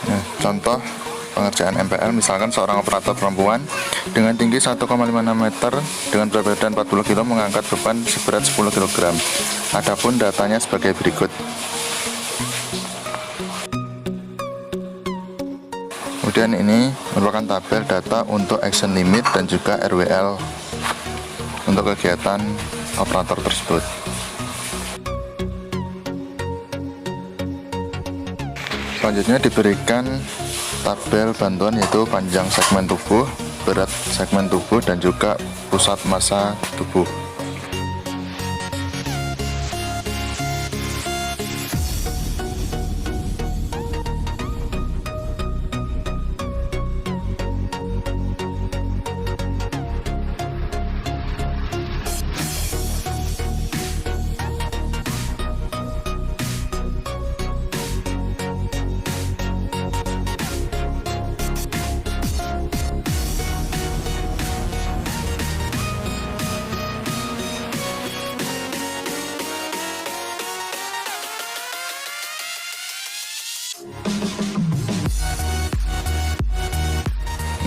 Nah, contoh pengerjaan MPL, misalkan seorang operator perempuan dengan tinggi 1,56 meter dengan berat badan 40 kg mengangkat beban seberat 10 kg. Adapun datanya sebagai berikut. Kemudian ini merupakan tabel data untuk action limit dan juga RWL untuk kegiatan operator tersebut. Selanjutnya diberikan tabel bantuan, yaitu panjang segmen tubuh, berat segmen tubuh, dan juga pusat massa tubuh.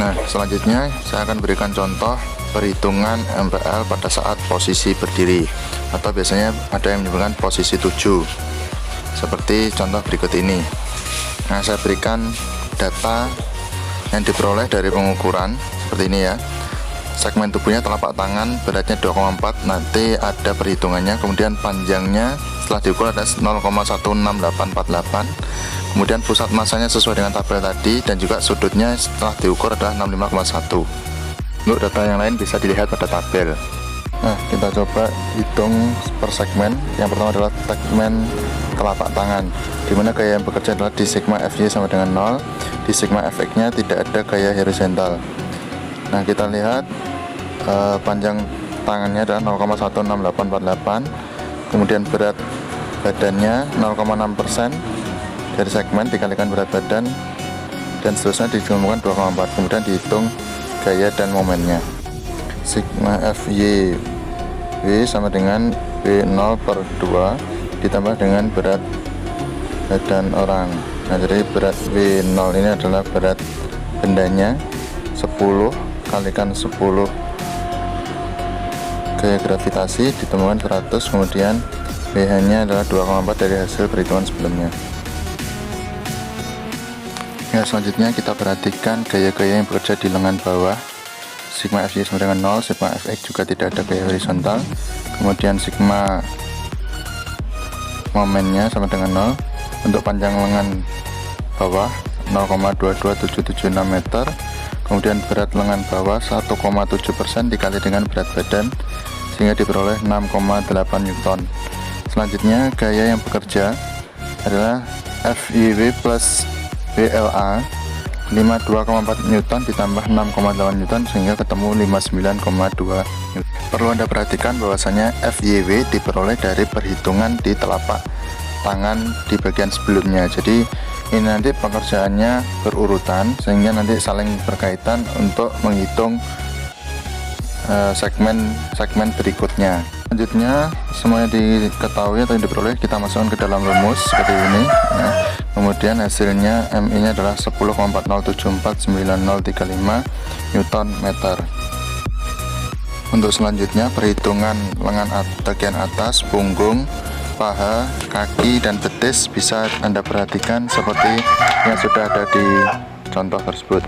Nah, selanjutnya saya akan berikan contoh perhitungan MPL pada saat posisi berdiri, atau biasanya ada yang menyebutkan posisi 7, seperti contoh berikut ini. Nah, saya berikan data yang diperoleh dari pengukuran seperti ini ya. Segmen tubuhnya telapak tangan, beratnya 2,4, nanti ada perhitungannya. Kemudian panjangnya setelah diukur ada 0,16848. Kemudian pusat massanya sesuai dengan tabel tadi, dan juga sudutnya setelah diukur adalah 65,1. Untuk data yang lain bisa dilihat pada tabel. Nah, kita coba hitung per segmen. Yang pertama adalah segmen telapak tangan, dimana gaya yang bekerja adalah di sigma FY sama dengan 0. Di sigma FX nya tidak ada gaya horizontal. Nah, kita lihat panjang tangannya adalah 0,16848. Kemudian berat badannya 0,6% dari segmen dikalikan berat badan, dan seterusnya dijumlahkan 2,4. Kemudian dihitung gaya dan momennya. Sigma FY W sama dengan W0/2 ditambah dengan berat badan orang. Nah, jadi berat W0 ini adalah berat bendanya, 10 kalikan 10 gaya gravitasi ditemukan 100, kemudian WH nya adalah 2,4 dari hasil perhitungan sebelumnya. Ya, selanjutnya kita perhatikan gaya-gaya yang bekerja di lengan bawah. Sigma FY sama dengan 0, sigma FX juga tidak ada gaya horizontal. Kemudian sigma momennya sama dengan 0. Untuk panjang lengan bawah 0,22776 meter. Kemudian berat lengan bawah 1,7% dikali dengan berat badan, sehingga diperoleh 6,8 Newton. Selanjutnya gaya yang bekerja adalah FYW plus BLA 52,4 Newton ditambah 6,8 Newton, sehingga ketemu 59,2 Newton. Perlu Anda perhatikan bahwasanya FYW diperoleh dari perhitungan di telapak tangan di bagian sebelumnya. Jadi ini nanti pengerjaannya berurutan, sehingga nanti saling berkaitan untuk menghitung segmen berikutnya. Selanjutnya semuanya diketahui atau diperoleh kita masukkan ke dalam rumus seperti ini ya. Kemudian hasilnya MI nya adalah 10,40749035 Newton meter. Untuk selanjutnya perhitungan lengan bagian atas, punggung, paha, kaki, dan betis bisa Anda perhatikan seperti yang sudah ada di contoh tersebut.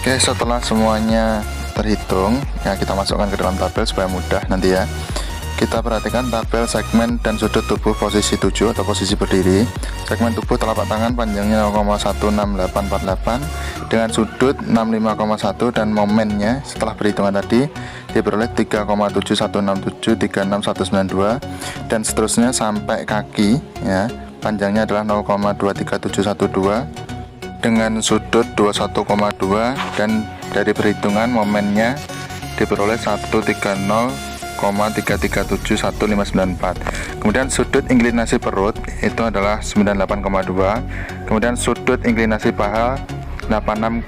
Oke, setelah semuanya terhitung ya, kita masukkan ke dalam tabel supaya mudah nanti ya. Kita perhatikan tabel segmen dan sudut tubuh posisi 7 atau posisi berdiri. Segmen tubuh telapak tangan panjangnya 0,16848 dengan sudut 65,1 dan momennya setelah perhitungan tadi diperoleh 3,7167, 36192 dan seterusnya sampai kaki ya. Panjangnya adalah 0,23712 dengan sudut 21,2 dan dari perhitungan momennya diperoleh 130,3371594. Kemudian sudut inklinasi perut itu adalah 98,2. Kemudian sudut inklinasi paha 86,2.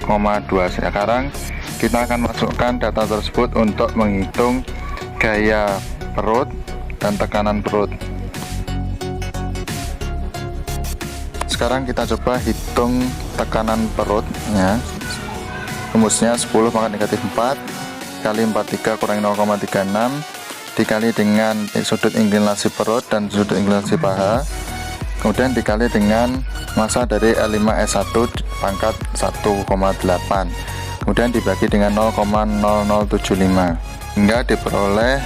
Sekarang kita akan masukkan data tersebut untuk menghitung gaya perut dan tekanan perut. Sekarang kita coba hitung tekanan perut ya. Rumusnya 10 pangkat negatif 4 kali 43 kurangi 0,36 dikali dengan sudut inklinasi perut dan sudut inklinasi paha, kemudian dikali dengan massa dari L5S1 pangkat 1,8, kemudian dibagi dengan 0,0075 hingga diperoleh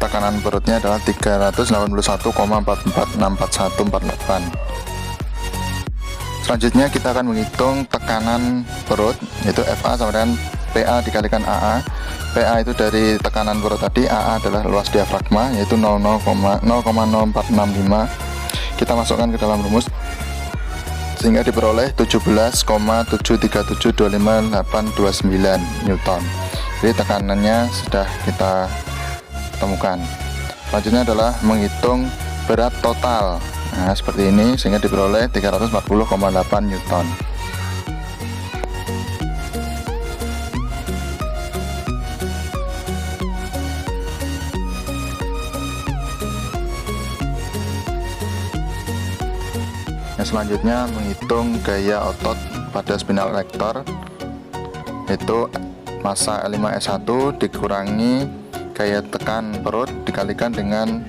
tekanan perutnya adalah 381,44644148. Selanjutnya kita akan menghitung tekanan perut, yaitu FA sama dengan PA dikalikan AA. PA itu dari tekanan perut tadi, AA adalah luas diafragma yaitu 0,0465. Kita masukkan ke dalam rumus sehingga diperoleh 17,73725,829 Newton. Jadi tekanannya sudah kita temukan. Selanjutnya adalah menghitung berat total. Nah, seperti ini sehingga diperoleh 340,8 Newton. Selanjutnya menghitung gaya otot pada spinal erector, yaitu massa L5S1 dikurangi gaya tekan perut dikalikan dengan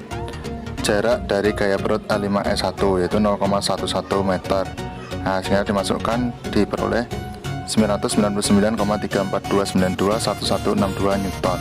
jarak dari gaya perut L5S1 yaitu 0,11 meter. Nah, sehingga dimasukkan diperoleh 999,342921162 Newton.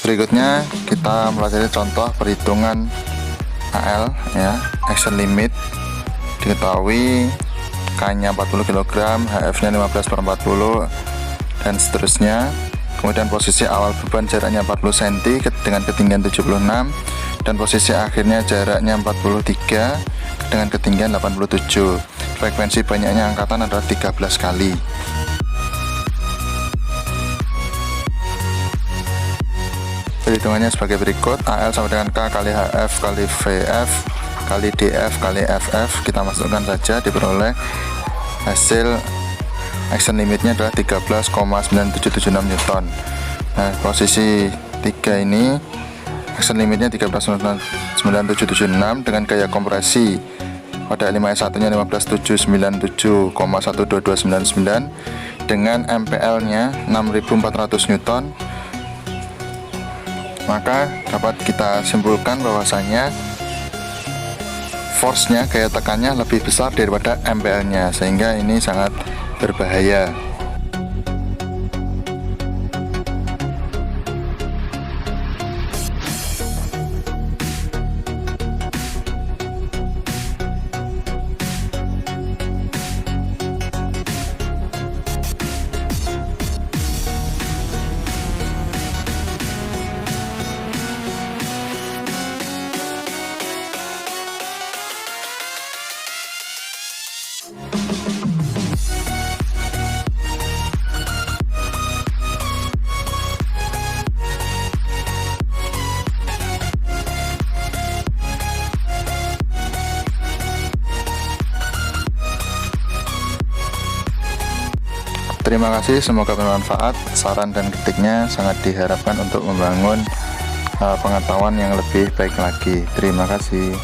Berikutnya kita mempelajari contoh perhitungan AL ya, action limit. Diketahui K-nya 40 kg, HF-nya 15/40 dan seterusnya. Kemudian posisi awal beban jaraknya 40 cm dengan ketinggian 76 dan posisi akhirnya jaraknya 43 dengan ketinggian 87. Frekuensi banyaknya angkatan adalah 13 kali. Perhitungannya sebagai berikut: AL sama dengan K kali HF kali VF kali DF kali FF. Kita masukkan saja, diperoleh hasil action limitnya adalah 13,9776 Newton. Nah, posisi 3 ini action limitnya 13,9776 dengan gaya kompresi pada L5S1 nya 15797,12299 dengan MPL nya 6400 Newton. Maka dapat kita simpulkan bahwasanya force-nya, gaya tekannya lebih besar daripada MPL-nya, sehingga ini sangat berbahaya. Terima kasih, semoga bermanfaat. Saran dan kritiknya sangat diharapkan untuk membangun pengetahuan yang lebih baik lagi. Terima kasih.